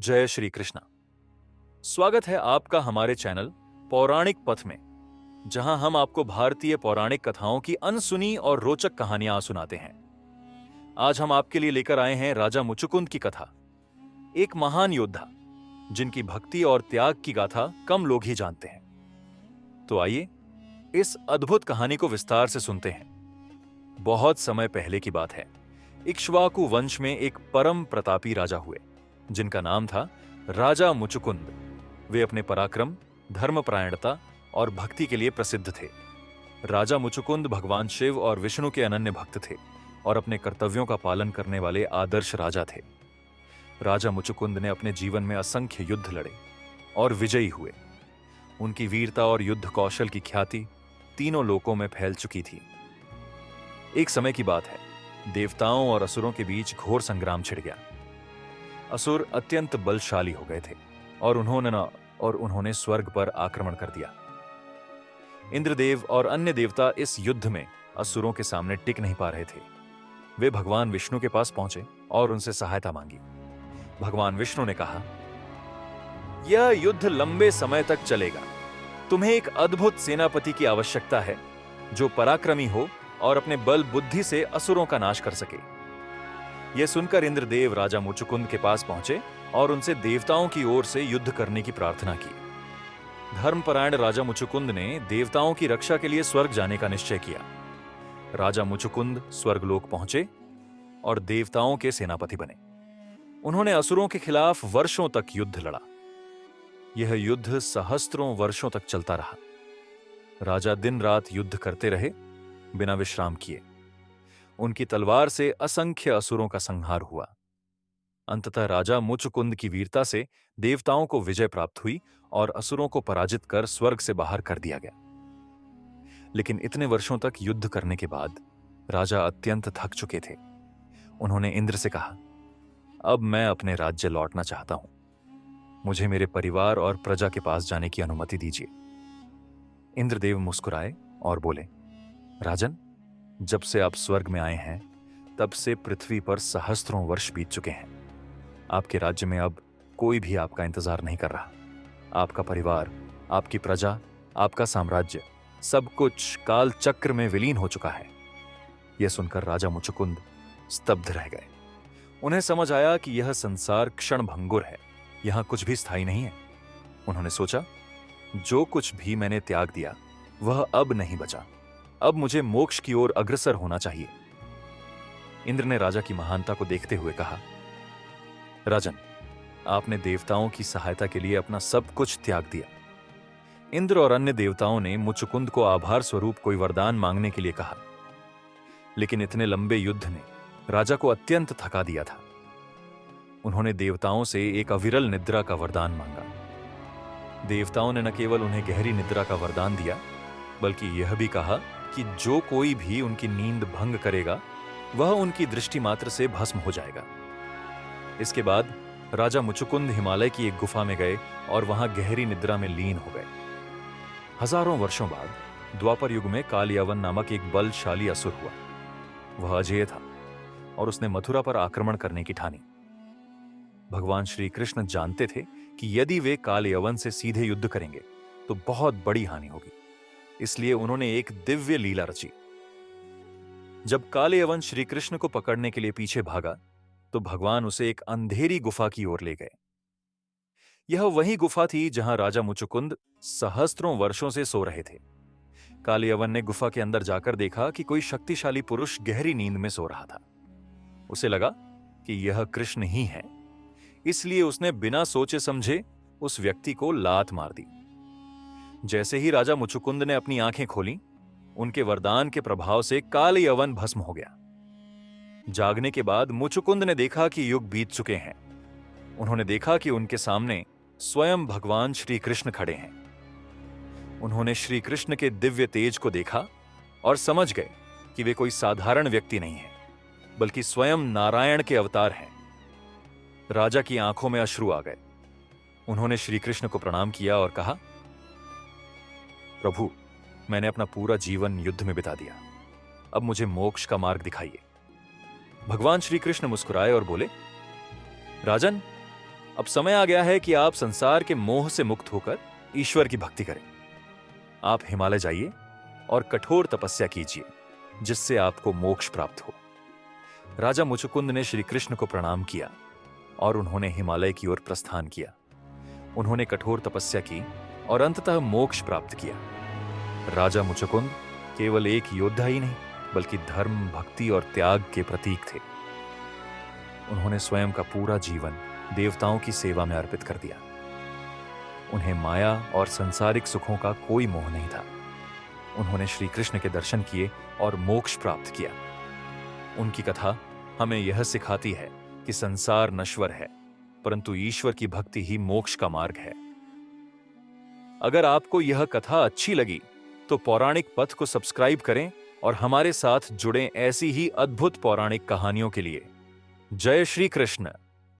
जय श्री कृष्णा। स्वागत है आपका हमारे चैनल पौराणिक पथ में, जहां हम आपको भारतीय पौराणिक कथाओं की अनसुनी और रोचक कहानियां सुनाते हैं। आज हम आपके लिए लेकर आए हैं राजा मुचुकुंद की कथा, एक महान योद्धा जिनकी भक्ति और त्याग की गाथा कम लोग ही जानते हैं। तो आइए इस अद्भुत कहानी को विस्तार से सुनते हैं। बहुत समय पहले की बात है। इक्ष्वाकु वंश में एक परम प्रतापी राजा हुए, जिनका नाम था राजा मुचुकुंद। वे अपने पराक्रम, धर्मपरायणता और भक्ति के लिए प्रसिद्ध थे। राजा मुचुकुंद भगवान शिव और विष्णु के अनन्य भक्त थे और अपने कर्तव्यों का पालन करने वाले आदर्श राजा थे। राजा मुचुकुंद ने अपने जीवन में असंख्य युद्ध लड़े और विजयी हुए। उनकी वीरता और युद्ध कौशल की ख्याति तीनों लोकों में फैल चुकी थी। एक समय की बात है, देवताओं और असुरों के बीच घोर संग्राम छिड़ गया। असुर अत्यंत बलशाली हो गए थे और उन्होंने स्वर्ग पर आक्रमण कर दिया। इंद्रदेव और अन्य देवता इस युद्ध में असुरों के सामने टिक नहीं पा रहे थे। वे भगवान विष्णु के पास पहुंचे और उनसे सहायता मांगी। भगवान विष्णु ने कहा, यह युद्ध लंबे समय तक चलेगा। तुम्हें एक अद्भुत सेनापति की आवश्यकता है जो पराक्रमी हो और अपने बल बुद्धि से असुरों का नाश कर सके। यह सुनकर इंद्रदेव राजा मुचुकुंद के पास पहुंचे और उनसे देवताओं की ओर से युद्ध करने की प्रार्थना की। धर्मपरायण राजा मुचुकुंद ने देवताओं की रक्षा के लिए स्वर्ग जाने का निश्चय किया। राजा मुचुकुंद स्वर्गलोक पहुंचे और देवताओं के सेनापति बने। उन्होंने असुरों के खिलाफ वर्षों तक युद्ध लड़ा। यह युद्ध सहस्त्रों वर्षों तक चलता रहा। राजा दिन रात युद्ध करते रहे, बिना विश्राम किए। उनकी तलवार से असंख्य असुरों का संहार हुआ। अंततः राजा मुचुकुंद की वीरता से देवताओं को विजय प्राप्त हुई और असुरों को पराजित कर स्वर्ग से बाहर कर दिया गया। लेकिन इतने वर्षों तक युद्ध करने के बाद राजा अत्यंत थक चुके थे। उन्होंने इंद्र से कहा, अब मैं अपने राज्य लौटना चाहता हूं। मुझे मेरे परिवार और प्रजा के पास जाने की अनुमति दीजिए। इंद्रदेव मुस्कुराए और बोले, राजन, जब से आप स्वर्ग में आए हैं तब से पृथ्वी पर सहस्त्रों वर्ष बीत चुके हैं। आपके राज्य में अब कोई भी आपका इंतजार नहीं कर रहा। आपका परिवार, आपकी प्रजा, आपका साम्राज्य, सब कुछ काल चक्र में विलीन हो चुका है। यह सुनकर राजा मुचुकुंद स्तब्ध रह गए। उन्हें समझ आया कि यह संसार क्षणभंगुर है, यहां कुछ भी स्थायी नहीं है। उन्होंने सोचा, जो कुछ भी मैंने त्याग दिया वह अब नहीं बचा। अब मुझे मोक्ष की ओर अग्रसर होना चाहिए। इंद्र ने राजा की महानता को देखते हुए कहा, राजन, आपने देवताओं की सहायता के लिए अपना सब कुछ त्याग दिया। इंद्र और अन्य देवताओं ने मुचुकुंद को आभार स्वरूप कोई वरदान मांगने के लिए कहा, लेकिन इतने लंबे युद्ध ने राजा को अत्यंत थका दिया था। उन्होंने देवताओं से एक अविरल निद्रा का वरदान मांगा। देवताओं ने न केवल उन्हें गहरी निद्रा का वरदान दिया, बल्कि यह भी कहा कि जो कोई भी उनकी नींद भंग करेगा वह उनकी दृष्टि मात्र से भस्म हो जाएगा। इसके बाद राजा मुचुकुंद हिमालय की एक गुफा में गए और वहां गहरी निद्रा में लीन हो गए। हजारों वर्षों बाद द्वापर युग में कालयवन नामक एक बलशाली असुर हुआ। वह अजेय था और उसने मथुरा पर आक्रमण करने की ठानी। भगवान श्री कृष्ण जानते थे कि यदि वे कालयवन से सीधे युद्ध करेंगे तो बहुत बड़ी हानि होगी। इसलिए उन्होंने एक दिव्य लीला रची। जब कालयवन श्री कृष्ण को पकड़ने के लिए पीछे भागा तो भगवान उसे एक अंधेरी गुफा की ओर ले गए। यह वही गुफा थी जहां राजा मुचुकुंद सहस्त्रों वर्षों से सो रहे थे। कालयवन ने गुफा के अंदर जाकर देखा कि कोई शक्तिशाली पुरुष गहरी नींद में सो रहा था। उसे लगा कि यह कृष्ण ही है, इसलिए उसने बिना सोचे समझे उस व्यक्ति को लात मार दी। जैसे ही राजा मुचुकुंद ने अपनी आंखें खोलीं, उनके वरदान के प्रभाव से कालयवन भस्म हो गया। जागने के बाद मुचुकुंद ने देखा कि युग बीत चुके हैं। उन्होंने देखा कि उनके सामने स्वयं भगवान श्री कृष्ण खड़े हैं। उन्होंने श्री कृष्ण के दिव्य तेज को देखा और समझ गए कि वे कोई साधारण व्यक्ति नहीं है, बल्कि स्वयं नारायण के अवतार हैं। राजा की आंखों में अश्रु आ गए। उन्होंने श्री कृष्ण को प्रणाम किया और कहा, प्रभु, मैंने अपना पूरा जीवन युद्ध में बिता दिया। अब मुझे मोक्ष का मार्ग दिखाइए। भगवान श्री कृष्ण मुस्कुराए और बोले, राजन, अब समय आ गया है कि आप संसार के मोह से मुक्त होकर ईश्वर की भक्ति करें। आप हिमालय जाइए और कठोर तपस्या कीजिए, जिससे आपको मोक्ष प्राप्त हो। राजा मुचुकुंद ने श्री कृष्ण को प्रणाम किया और उन्होंने हिमालय की ओर प्रस्थान किया। उन्होंने कठोर तपस्या की और अंततः मोक्ष प्राप्त किया। राजा मुचुकुंद केवल एक योद्धा ही नहीं, बल्कि धर्म, भक्ति और त्याग के प्रतीक थे। उन्होंने स्वयं का पूरा जीवन देवताओं की सेवा में अर्पित कर दिया। उन्हें माया और सांसारिक सुखों का कोई मोह नहीं था। उन्होंने श्री कृष्ण के दर्शन किए और मोक्ष प्राप्त किया। उनकी कथा हमें यह सिखाती है कि संसार नश्वर है, परंतु ईश्वर की भक्ति ही मोक्ष का मार्ग है। अगर आपको यह कथा अच्छी लगी तो पौराणिक पथ को सब्सक्राइब करें और हमारे साथ जुड़ें ऐसी ही अद्भुत पौराणिक कहानियों के लिए। जय श्री कृष्ण।